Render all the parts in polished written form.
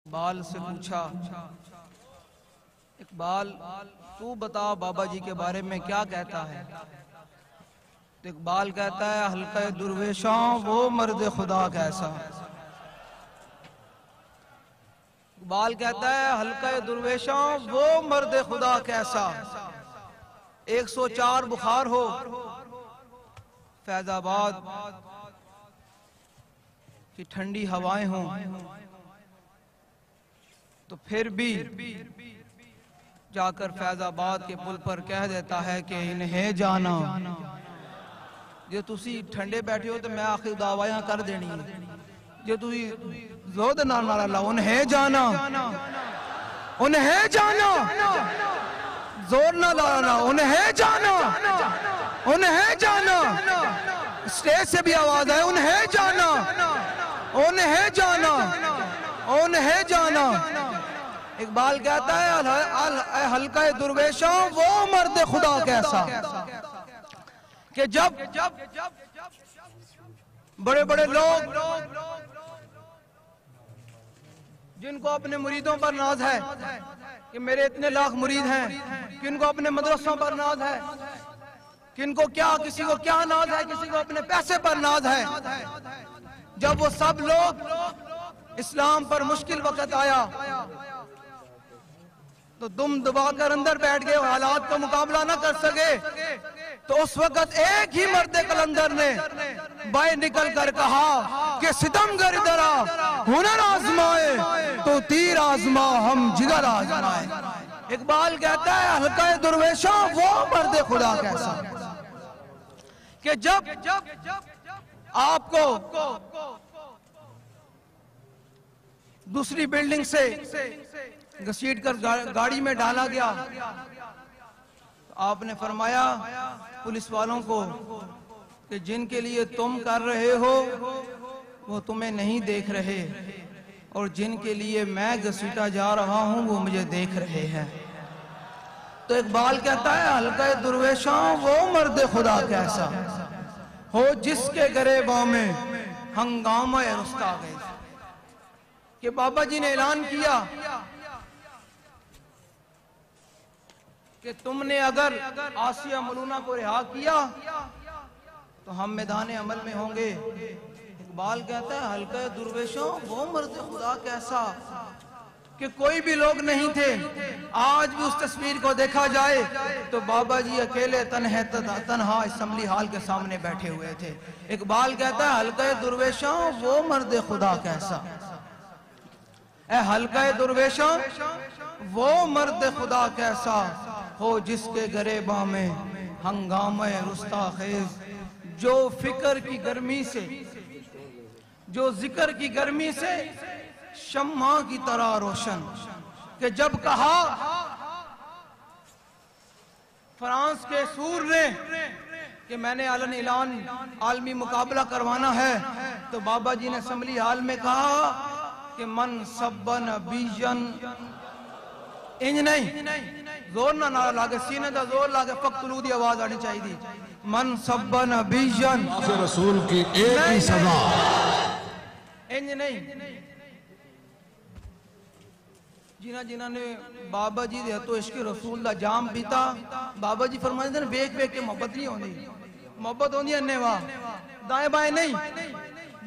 اقبال سے پوچھا، اقبال تو بتا بابا جی کے بارے میں کیا کہتا ہے؟ تو اقبال کہتا ہے حلقہ درویشاں وہ مرد خدا کیسا۔ اقبال کہتا ہے حلقہ درویشاں وہ مرد خدا کیسا، 104 بخار ہو فیض آباد کی ٹھنڈی ہوائیں ہوں تو پھر بھی جا کر فیض آباد کے پل پر کہہ دیتا ہے کہ انہیں جانا، جو تسی ٹھنڈے بیٹھے ہو تو میں آخر دعویاں کر دینی ہے، جو تسی زود نہ لا انہیں جانا، انہیں جانا، زور نہ لانا، انہیں جانا، انہیں جانا، اسٹیج سے بھی آواز ہے انہیں جانا، انہیں جانا، انہیں جانا۔ اقبال کہتا ہے حلقہ درویشاں وہ مرد خدا کیسا کہ جب بڑے بڑے لوگ جن کو اپنے مریدوں پر ناز ہے کہ میرے اتنے لاکھ مرید ہیں، کن کو اپنے مدرسوں پر ناز ہے، کن کو کیا، کسی کو کیا ناز ہے، کسی کو اپنے پیسے پر ناز ہے، جب وہ سب لوگ اسلام پر مشکل وقت آیا تو دم دبا کر اندر بیٹھ گئے، حالات کو مقابلہ نہ کر سکے، تو اس وقت ایک ہی مرد قلندر نے باہر نکل کر کہا کہ ستم گر ادھر آ، ہنر آزمائے تو تیر آزما ہم جگر آزمائے۔ اقبال کہتا ہے حلقہ درویشاں وہ مرد خدا کیسا کہ جب آپ کو دوسری بلڈنگ سے گھسیٹ کر گاڑی میں ڈالا گیا تو آپ نے فرمایا پولیس والوں کو کہ جن کے لیے تم کر رہے ہو وہ تمہیں نہیں دیکھ رہے، اور جن کے لیے میں گھسیٹا جا رہا ہوں وہ مجھے دیکھ رہے ہیں۔ تو اقبال کہتا ہے حلقہ درویشاں وہ مرد خدا کیسا ہو جس کے گریباں میں ہنگامہ رستا گئے، کہ بابا جی نے اعلان کیا کہ تم نے اگر آسیہ ملونہ کو رہا کیا تو ہم میدان عمل میں ہوں گے۔ اقبال کہتا ہے حلقہ درویشاں وہ مرد خدا کیسا کہ کوئی بھی لوگ نہیں تھے، آج بھی اس تصویر کو دیکھا جائے تو بابا جی اکیلے تنہا اسمبلی ہال کے سامنے بیٹھے ہوئے تھے۔ اقبال کہتا ہے حلقہ درویشاں وہ مرد خدا کیسا، اے حلقہ درویشاں وہ مرد خدا کیسا ہو جس کے گریباں میں ہنگامہ رستا خیز، جو فکر کی گرمی سے، جو ذکر کی گرمی سے شمع کی طرح روشن، کہ جب کہا فرانس کے سور نے کہ میں نے اعلان عالمی مقابلہ کروانا ہے تو بابا جی نے اسمبلی ہال میں کہا کہ من سبن بیجن انج نہیں، زور نہ نعرہ لاگے، سینے دا زور لاگے، فقتلو دی آواز آنی چاہی دی، من سبن بیجن رسول کی ایک ہی سزا، انج نہیں۔ جنہ نے بابا جی دے تو عشق رسول دا جام پیتا، بابا جی فرمائے تھے بیک بیک کے محبت نہیں ہوندی، محبت ہوندی ہے انیواں، دائیں بائیں نہیں،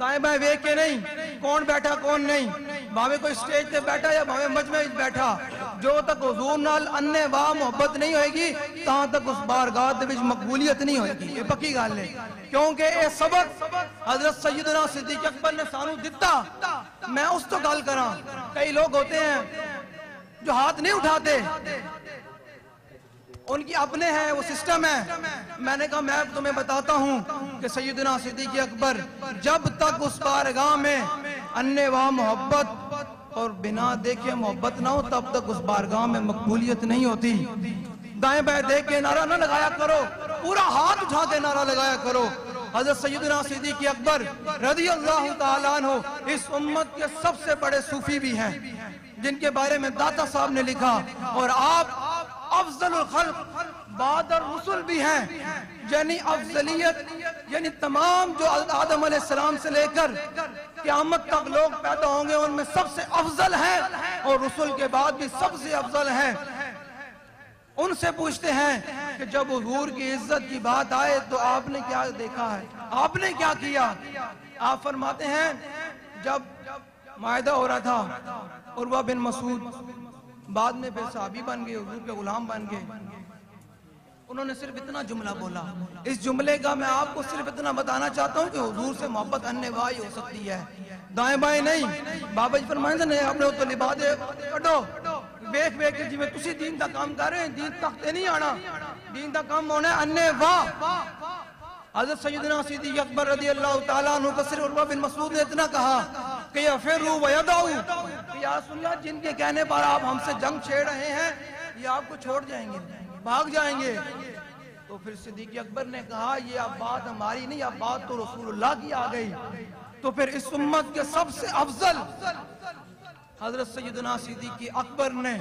دائیں بائیں بیک کے نہیں، کون بیٹھا کون نہیں، بھاوے کوئی سٹیج تے بیٹھا یا بھاوے مجمع بیٹھا، جو تک حضور نال انیواں محبت نہیں ہوئے گی تاں تک اس بارگاہ دے وچ مقبولیت نہیں ہوئے گی۔ یہ پکی گل ہے، کیونکہ اے سبق حضرت سیدنا صدیق اکبر نے سانو دتا۔ میں اس تو گل کراں، کئی لوگ ہوتے ہیں جو ہاتھ نہیں اٹھاتے، ان کی اپنے ہیں، وہ سسٹم ہے۔ میں نے کہا میں تمہیں بتاتا ہوں کہ سیدنا صدیق اکبر جب تک اس بارگاہ میں انیواں محبت اور بنا دیکھے محبت نہ ہو تب تک اس بارگاہ میں مقبولیت نہیں ہوتی۔ دائیں بائیں دیکھ کے نعرہ نہ لگایا کرو، پورا ہاتھ اٹھا کے نعرہ لگایا کرو۔ حضرت سیدنا صدیق اکبر رضی اللہ تعالیٰ عنہ اس امت کے سب سے بڑے صوفی بھی ہیں، جن کے بارے میں داتا صاحب نے لکھا، اور آپ افضل الخلق بعد الرسل بھی ہیں، یعنی افضلیت یعنی تمام جو آدم علیہ السلام سے لے کر قیامت تک لوگ پیدا ہوں گے ان میں سب سے افضل ہیں اور رسول کے بعد بھی سب سے افضل ہیں۔ ان سے پوچھتے ہیں کہ جب حضور کی عزت کی بات آئے تو آپ نے کیا دیکھا ہے، آپ نے کیا کیا؟ آپ فرماتے ہیں جب معاہدہ ہو رہا تھا عروہ بن مسعود بعد میں پھر صحابی بن گئے، حضور کے غلام بن گئے، انہوں نے صرف اتنا جملہ بولا۔ اس جملے کا میں آپ کو صرف اتنا بتانا چاہتا ہوں کہ حضور سے محبت اننے وائی ہو سکتی ہے، دائیں بائیں نہیں۔ بابا جی فرمائیں سے نہیں اپنے تو لبادے کٹو بیک بیک جی میں تسی دین دا کام کر رہے ہیں، دین تختے نہیں آنا، دین دا کام ہونا ہے اننے واہ۔ حضرت سیدنا صدیق اکبر رضی اللہ تعالیٰ عنہ کو صرف عروہ بن مسعود نے اتنا کہا کہ یفروا ویدعوا، یا رسول اللہ جن کے کہنے پر آپ ہم سے جنگ چھیڑ رہے ہیں یہ آپ کو چھوڑ جائیں گے، بھاگ جائیں گے۔ تو پھر صدیق اکبر نے کہا یہ اب بات ہماری نہیں، اب بات تو رسول اللہ کی آ گئی۔ تو پھر اس امت کے سب سے افضل حضرت سیدنا صدیق اکبر نے،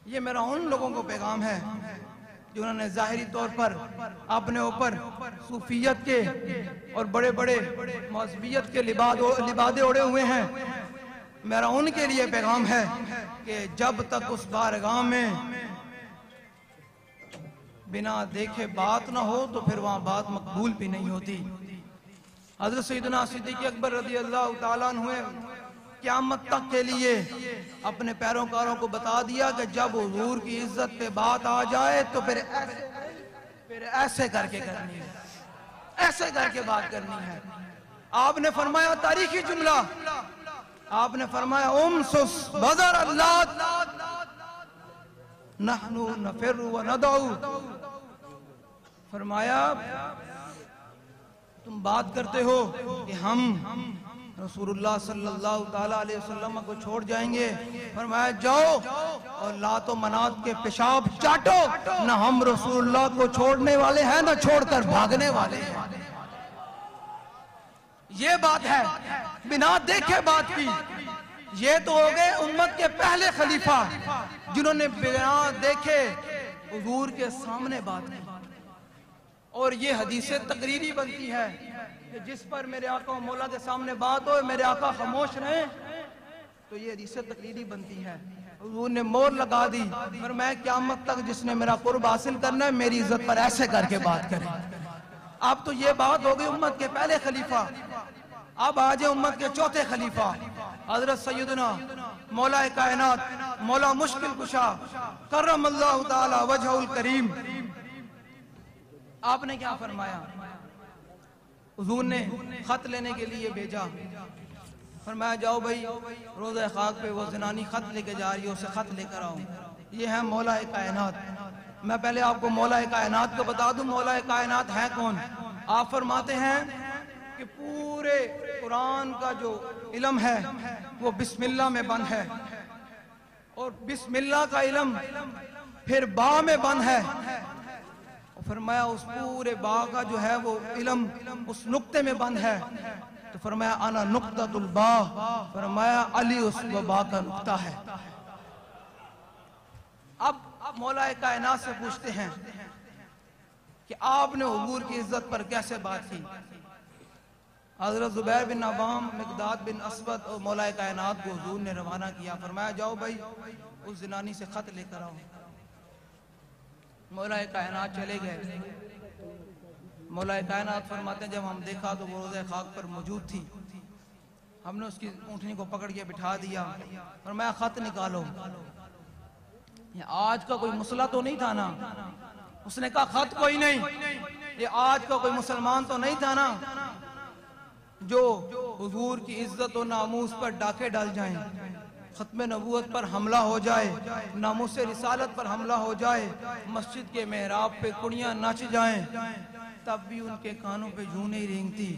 یہ میرا ان لوگوں کو پیغام ہے جنہوں نے ظاہری طور پر اپنے اوپر صوفیت کے اور بڑے بڑے مذہبیت کے لبادے اڑے ہوئے ہیں، میرا ان کے لیے پیغام ہے کہ جب تک اس بارگاہ میں بنا دیکھے بات نہ ہو تو پھر وہاں بات مقبول بھی نہیں ہوتی۔ حضرت سیدنا صدیق اکبر رضی اللہ تعالیٰ عنہ قیامت تک کے لیے اپنے پیروکاروں کو بتا دیا کہ جب حضور کی عزت پہ بات آ جائے تو پھر ایسے کر کے کرنی ہے، ایسے کر کے بات کرنی ہے۔ آپ نے فرمایا تاریخی جملہ، آپ نے فرمایا امسس بذر اللہ نحنو نفر و ندعو، فرمایا تم بات کرتے ہو کہ ہم رسول اللہ صلی اللہ تعالیٰ علیہ وسلم کو چھوڑ جائیں گے، فرمایا جاؤ اور لات و منات کے پیشاب چاٹو، نہ ہم رسول اللہ کو چھوڑنے والے ہیں نہ چھوڑ کر بھاگنے والے ہیں۔ یہ بات ہے بنا دیکھے بات کی۔ یہ تو ہو گئے امت کے پہلے خلیفہ جنہوں نے بنا دیکھے حضور کے سامنے بات کی، اور یہ حدیث تقریری بنتی ہے کہ جس پر میرے آقا و مولا کے سامنے بات ہو میرے آقا خاموش رہیں تو یہ حدیث تقریری بنتی ہے۔ حضور نے مور لگا دی اور میں قیامت تک جس نے میرا قرب حاصل کرنا ہے میری عزت پر ایسے کر کے بات کریں۔ اب تو یہ بات ہو گئی امت کے پہلے خلیفہ، اب آجے امت کے چوتھے خلیفہ حضرت سیدنا مولا کائنات مولا مشکل کشا کرم اللہ تعالی وجہ الکریم۔ آپ نے کیا فرمایا؟ حضور نے خط لینے کے لیے بھیجا، فرمایا جاؤ بھائی روضہ خاک پہ وہ زنانی خط لے کے جا رہی ہے اسے خط لے کر آؤ، یہ ہے مولا کائنات۔ میں پہلے آپ کو مولا کائنات کو بتا دوں مولا کائنات ہے کون۔ آپ فرماتے ہیں کہ پورے قرآن کا جو علم ہے وہ بسم اللہ میں بند ہے، اور بسم اللہ کا علم پھر با میں بند ہے، فرمایا اس پورے با کا جو ہے وہ علم اس نقطے میں بند ہے، تو فرمایا انا نقطۃ البا، فرمایا علی اس با کا نقطہ ہے۔ اب مولا کائنات سے پوچھتے ہیں کہ آپ نے حضور کی عزت پر کیسے بات کی؟ حضرت زبیر بن عوام، مقداد بن اسود اور مولا کائنات کو حضور نے روانہ کیا، فرمایا جاؤ بھائی اس زنانی سے خط لے کر آؤ۔ مولا کائنات چلے گئے، مولا کائنات فرماتے ہیں جب ہم دیکھا تو وہ روضہ خاک پر موجود تھی، ہم نے اس کی اونٹنی کو پکڑ کے بٹھا دیا، فرمایا خط نکالو۔ یہ آج کا کوئی مسئلہ تو نہیں تھا نا، اس نے کہا خط کوئی نہیں، یہ آج کا کوئی مسلمان تو نہیں تھا نا جو حضور کی عزت و ناموس پر ڈاکے ڈال جائیں، ختم نبوت پر حملہ ہو جائے، ناموس رسالت پر حملہ ہو جائے، مسجد کے محراب پہ کڑیاں ناچ جائیں تب بھی ان کے کانوں پہ جوں نہیں رینگتی۔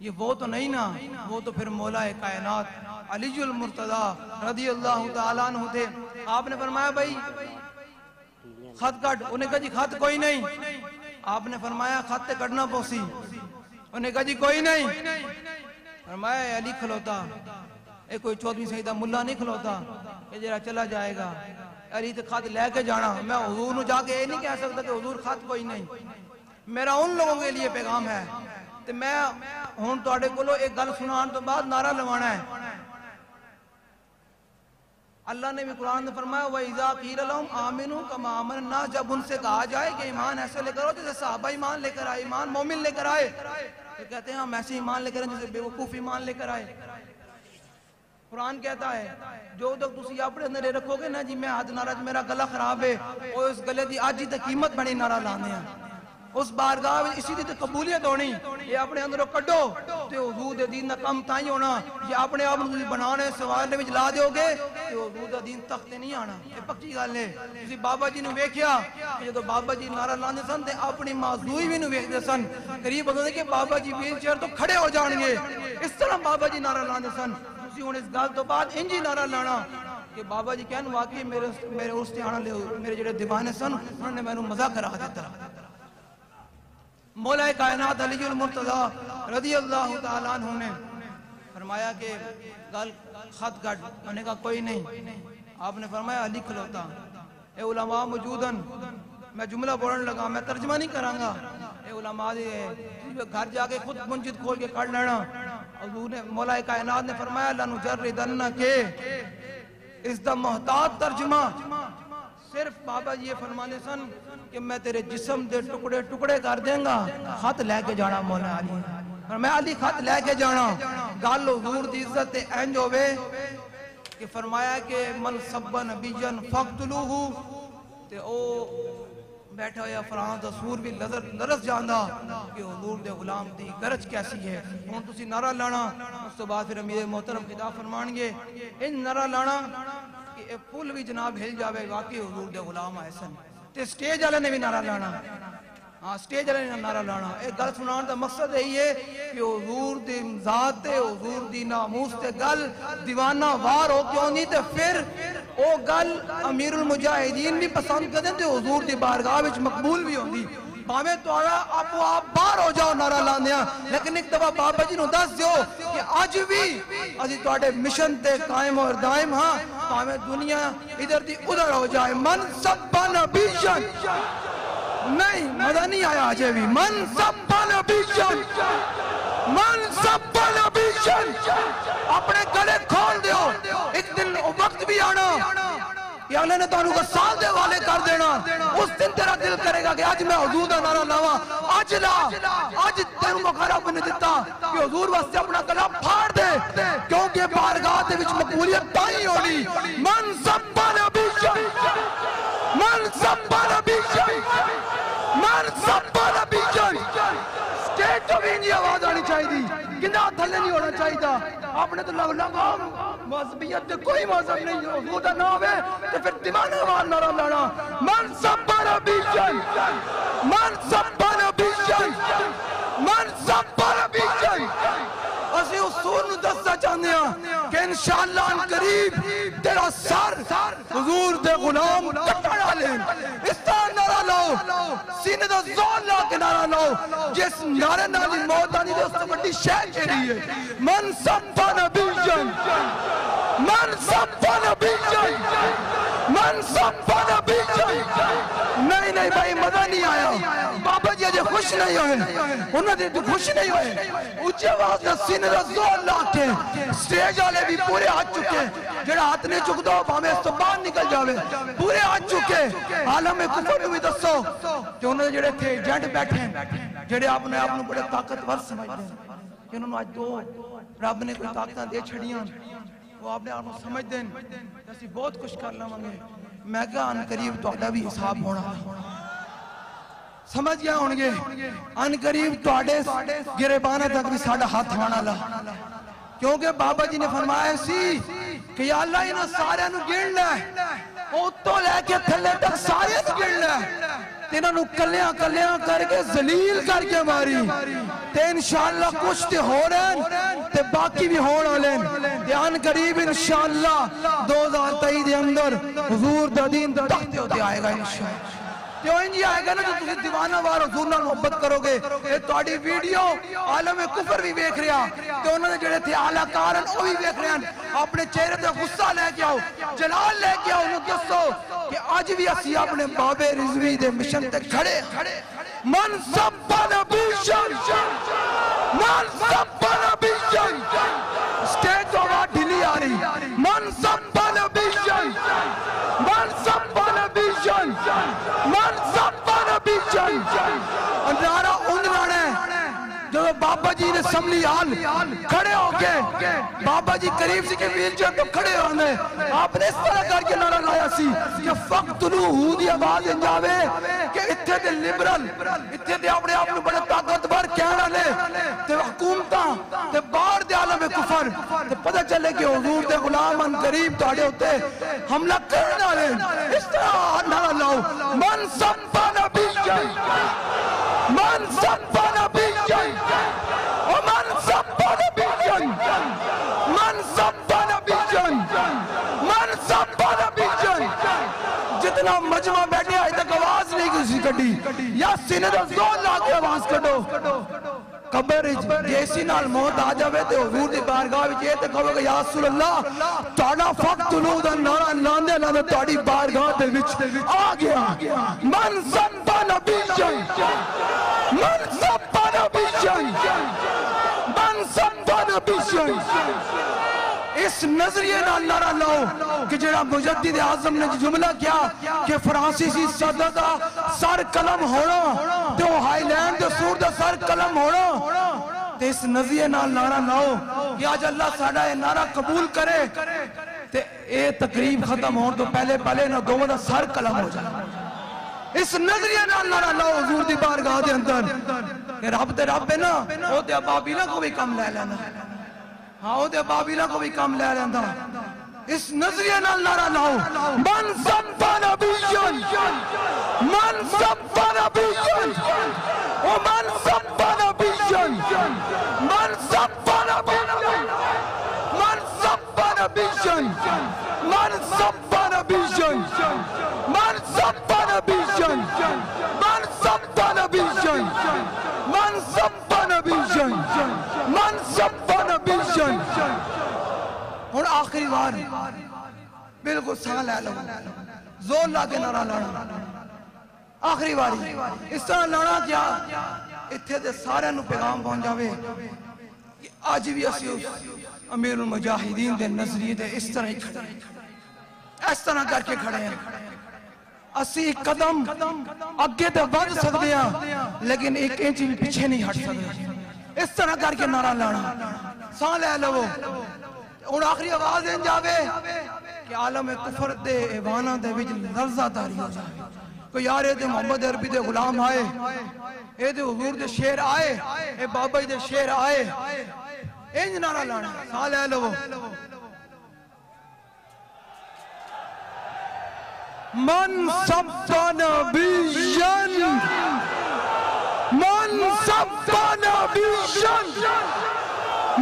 یہ وہ تو نہیں نا، وہ تو پھر مولا کائنات علی المرتضی رضی اللہ تعالیٰ عنہ تھے۔ آپ نے فرمایا بھائی خط کٹ، انہیں کہا جی خط کوئی نہیں، آپ نے فرمایا خط کٹنا پوسی، انہیں کہا جی کوئی نہیں، فرمایا علی کھلوتا، ایک کوئی 14ویں سیدہ ملا نہیں کھلوتا کہ جرا چلا جائے گا، علی تو خط لے کے جانا، میں حضور نو جا کے یہ نہیں کہہ سکتا کہ حضور خط کوئی نہیں۔ میرا ان لوگوں کے لیے پیغام ہے کہ میں ہوں تواڈے کولو ایک گل سنان تو بعد نعرہ لوانا ہے۔ اللہ نے بھی قرآن میں فرمایا وَإِذَا قِيلَ لَهُمْ آمِنُوا كَمَا آمَنَ النَّاسُ، جب ان سے کہا جائے کہ ایمان ایسے لے کر آؤ جیسے صحابہ ایمان لے کر آئے، ایمان مومن لے کر آئے، تو کہتے ہیں ہم ایسے ایمان لے کر آئے جیسے بے وقوف ایمان لے کر آئے۔ قرآن کہتا ہے جو تک تسی اپنے اندر رکھو گے نا جی میں آج نعرہ میرا گلا خراب ہے اور اس گلے دی آج ہی تک قیمت بڑی نعرہ لانے ہیں، اس بارگاہ میں اسی دی قبولیت ہونی، یہ اپنے اندروں کڈو تے حضور دے دین دا کم تائیں ہونا، یہ اپنے آپ تسی بنانے سوالنے وچ لا دیو گے تے حضور دا دین تخت نہیں آنا۔ یہ پکی گل ہے۔ تسی بابا جی نو ویکھیا کہ جدوں بابا جی نعرہ لاندے سن تے اپنی معذوری بھی نو ویکھدے سن، قریب ہوندے کہ بابا جی ویل چیئر تو کھڑے ہو جان گے، اس طرح بابا جی نعرہ لاندے سن۔ تسی ہن اس گل تو بعد انجی نعرہ لانا کہ بابا جی کہن واقعی میرے اس تے آنا لے میرے جڑے دیوانے سن انہوں نے مینوں مزہ کرا دیتا۔ مولا کائنات علی المرتضی رضی اللہ تعالیٰ عنہ نے فرمایا کہ گل خط گھٹ، میں نے کہا کوئی نہیں، آپ نے فرمایا علی کھلوتا، اے علماء موجودن، میں جملہ بولن لگا، میں ترجمہ نہیں کرانگا، اے علماء گھر جا کے خود منجد کھول کے کر لینا۔ حضور نے مولا کائنات نے فرمایا لَنُجَرِّدَنَّ کے اس دا محتاط ترجمہ صرف بابا جی یہ فرمانے سن کہ میں تیرے جسم دے ٹکڑے ٹکڑے کر دیں گا، خط لے کے جانا مولا علی، اور میں علی خط لے کے جانا۔ گل حضور دی عزت تے انج ہوئے کہ فرمایا کہ من سب نبیجن فقتلوہ، تے او بیٹھا ہویا فرحان دا سور بھی لرس جاندہ کہ حضور دے غلام دی گرج کیسی ہے۔ ہون تسی نعرہ لانا، اس تو بعد پھر امیر محترم خطاب فرمانگے ان نعرہ لانا کہ اے پھول بھی جناب ہل جاوے واقعی حضور دے غلام آئے سن، تے سٹیج والے نے بھی نعرہ لانا، ہاں سٹیج والے نے نعرہ لانا۔ ایک گل سنان دا مقصد یہی ہے کہ حضور دی ذات تے حضور دی ناموس تے گل دیوانہ وار ہو کیوں نہیں، تے پھر او گل امیر المجاہدین بھی پسند کر دیں تے حضور دی بارگاہ وچ مقبول بھی ہوندی۔ باویں توڑا آپ باہر ہو جاؤ نعرہ لاندیاں، لیکن ایک دفعہ بابا جی نو دس دیو کہ آج بھی اسی توڑے مشن تے قائم اور دائم ہاں، باویں دنیا ادھر دی ادھر ہو جائے۔ من سب نبیشن، نہیں مزہ نہیں آیا آجے بھی، من سب نبیشن، من سب نبیشن، اپنے گلے کھول دیو، ایک دن وقت بھی آنا کہ اللہ نے تو انہوں کو سال دے والے کر دینا، اس دن تیرا دل کرے گا کہ آج میں حضور دا نعرہ لاواں، آج لا، آج تیروں کو خراب نہیں دیتا کہ حضور واسطے اپنا گلا پھاڑ دے، کیونکہ بارگاہ دے وچ مقبولیت تائیں ہونی۔ من سب نبیشن، من سب نبیشن، من سب نبیشن، سٹیج تو بھی نہیں آواز آنی چاہیے دی، گندہ تھلے نہیں ہونا چاہیے دا، آپ نے تو لگا مذہبیت تے کوئی مذہب نہیں ہو، حضور دا نام ہے تو پھر دیوانہ وار نعرہ لانا۔ من سب نبیشن، من سب نبیشن، من سب نبیشن۔ اسی اصول نو دستا چاہنے ہیں کہ انشاءاللہ ان قریب تیرا سر حضور دے غلام کٹڑا لیں، اس طرح نعرہ لاؤ، سینے دا زور لا کے نعرہ لاؤ، جس نعرہ نالی موت آنی دے اس سے بڑی شہر چیری ہے۔ من سب نبیشن، من سب نبیشن، من سب نبیشن۔ نہیں بھائی مزہ نہیں آیا، بابا جی آجے خوش نہیں ہوئے، انہوں نے خوش نہیں ہوئے، اچھے آواز نے سینے دا زور لا کے سٹیج والے بھی پورے ہاتھ چکے، جڑا ہاتھ نہیں چک دو ہمیں اس تو باہر نکل جاوے، پورے ہاتھ چکے۔ عالم کفر بھی دسو کہ انہوں نے جڑے تھے ایجنٹ بیٹھے ہیں، جڑے اپنے آپ بڑے طاقتور سمجھتے ہیں کہ انہوں نے آج دو رب نے کوئی طاقتاں دے چھڑیاں، وہ اپنے آپ سمجھ دیں جیسی بہت کچھ کر لیں۔ میں کہا ان قریب تو آدھا بھی حساب ہونا سمجھ گیا ہونگے، ان قریب تو آدھے گریبانہ تک بھی ساڑھا ہاتھ ہونا لا، کیونکہ بابا جی نے فرمایا سی کہ یا اللہ انہوں سارے انہوں گرن لے، اوتو لے کے تھلے تک سارے انہوں گرن لے، انہوں کلیاں کلیاں کر کے ذلیل کر کے ماری، تے انشاءاللہ کچھ تے ہو رہے ہیں تے باقی بھی ہونا لیں، دیان قریب انشاءاللہ 2023 دے اندر حضور دا دین تختے ہوتے آئے گا انشاءاللہ۔ تو انجی آئے گا نا جو تسی دیوانہ وار حضور نال محبت کرو گے. اے تہاڈی ویڈیو عالم کفر بھی ویکھ رہا تے انہاں دے جڑے تھے اعلی کار ہیں او بھی ویکھ رہے ہیں. اپنے چہرے تے غصہ لے کے آؤ, جلال لے کے آؤ, انہوں دسو کہ اج بھی اسی اپنے بابے رضوی دے مشن تے کھڑے. من سب نبی من سب نبی سٹیج تو آواز ڈھیلی آ رہی. من سب نبی من سب نبی من سب نبی نعرہ ان لانا ہے جو بابا جی نے سملی حال کھڑے ہو کے بابا جی قریب سی کے ویل چیئر تو کھڑے ہونے آپ نے اس طرح کر کے نعرہ لایا سی کہ فقتلوہ دی آواز انجاوے کہ اتھے دے لبرل اتھے دے اپنے آپ میں بڑے طاقتور کہنا لے تے حکومتاں تے باہر دے عالم کفر تے پتہ چلے کہ حضور دے غلامن قریب تاڑے ہوتے حملہ کرنا لے. اس طرح نعرہ لاؤ من سب نبی من سب نبی ومن سب نبی من سب نبی من سب نبی. جتنا مجمع بیٹھے آئے تک آواز نہیں کسی کٹی یا سینے دا زور لا کے آواز کٹو. قبر جیسی نال موت آ جاوے تے حضور دی بارگاہ وچ اے تے کہو گے یا رسول اللہ تہاڈا فقتلوہ دا نعرہ لاندے لاندے تہاڈی بارگاہ دے وچ آ گیا. من سب نبی من سب نبی من سب نبی. اس نظریے نال نعرہ لاؤ کہ جڑا مجدد اعظم نے جملہ کیا کہ فرانسیسی صدر دا سر قلم ہونا تے وہ ہائی لینڈ دے سور دا سر قلم ہونا تے اس نظریے نال نعرہ لاؤ کہ آج اللہ ساڈا یہ نعرہ قبول کرے تے اے تقریب ختم ہون تو پہلے نہ دوواں دا سر قلم ہو جائے. اس نظریے نال نعرہ لاؤ حضور دی بارگاہ دے اندر کہ رب تے رب ہے نا او تے ابابیلا کو بھی کم لے لینا. ہاں او تے ابابیلا کو بھی کم لے لینا. اس نظریے نال نعرہ لاؤ من سب نبی من سب نبی ومن سب نبی من سب نبی من سب نبی من سب نبی من سب نبی من سب نبی من سب نبی من سب نبی. اور آخری بار بالکل سانہ لے لو زور لا کے نعرہ لانا آخری باری اس طرح لانا کیا اتھے دے سارے نو پیغام پہنچ جاوے کہ آج بھی اسی امیر المجاہدین دے نظریے دے اس طرح ہی کھڑے اس طرح کر کے کھڑے ہیں. اسی قدم اگے تے بڑھ سکتے ہیں لیکن ایک انچ بھی پیچھے نہیں ہٹ سکتے. اس طرح کر کے نعرہ لانا سان لے لو اور آخری آواز ان جاوے کہ عالم کفر دے ایوانہ دے وچ لرزہ داری ہو جائے. کوئی یار اے دے محمد عربی دے غلام آئے اے دے حضور دے شیر آئے اے بابا دے شیر آئے انج نعرہ لانا سان لے لو من سب نبیًا من سب نبیًا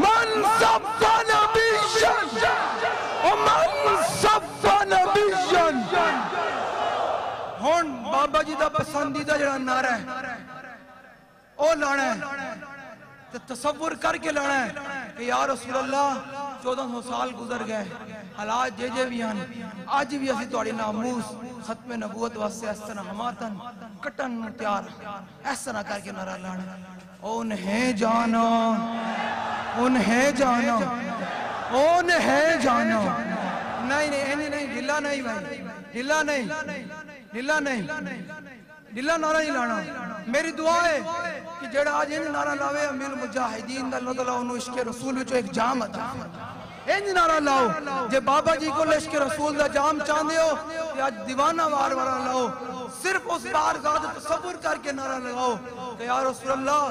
من سب نبیًا ومن سب نبیًا. ہون بابا جی دا پسندیدہ جڑا نعرہ ہے او لانا ہے تصور کر کے لانا ہے کہ یا رسول اللہ 1400 سال گزر گئے حالات جے بھی ہیں آج بھی اسی توڑی ناموس ختم نبوت واسطے اس طرح ہماتن کٹن تیار اس طرح کر کے نعرہ لانا. انہیں جانا انہیں جانا انہیں جانا. نہیں نہیں ڈھلا نہیں بھائی ڈھلا نہیں ڈھلا نہیں ڈھلا نعرہ نہیں لانا. میری دعا ہے کہ جڑا آج انہیں نعرہ لاوے امیر المجاہدین دا اللہ تعالیٰ انہوں عشق رسول وچو ایک جام عطا انہیں نعرہ لاؤ جے بابا جی کو عشق رسول دا جام چاندے ہو کہ آج دیوانہ وار وارا لاؤ صرف اس بارگاہ دا تصور کر کے نعرہ لگاؤ کہ یا رسول اللہ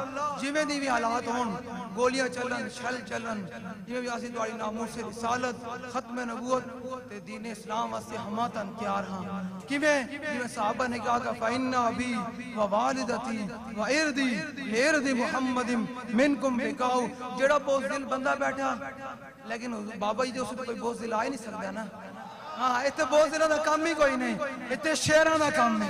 جویں دی بھی حالات ہون گولیاں چلن شل چلن جویں بھی آسی دواری ناموس رسالت ختم نبوت تے دین اسلام واسطے ہماتن تیار ہاں. کیویں صحابہ نے کہا کہ فَإِنَّ أَبِي وَوَالِدَتِي وَإِرْدِي لِإِرْدِ مُحَمَّدٍ مِنْكُمْ بِقَاؤ. جڑا بہت دل بندہ بیٹھا لیکن بابا جی دے اسے کوئی بہت دل آئے نہیں سکتا نا. ہاں اتنے بہت دلوں دا کام ہی کوئی نہیں اتنے شیران دا کام ہے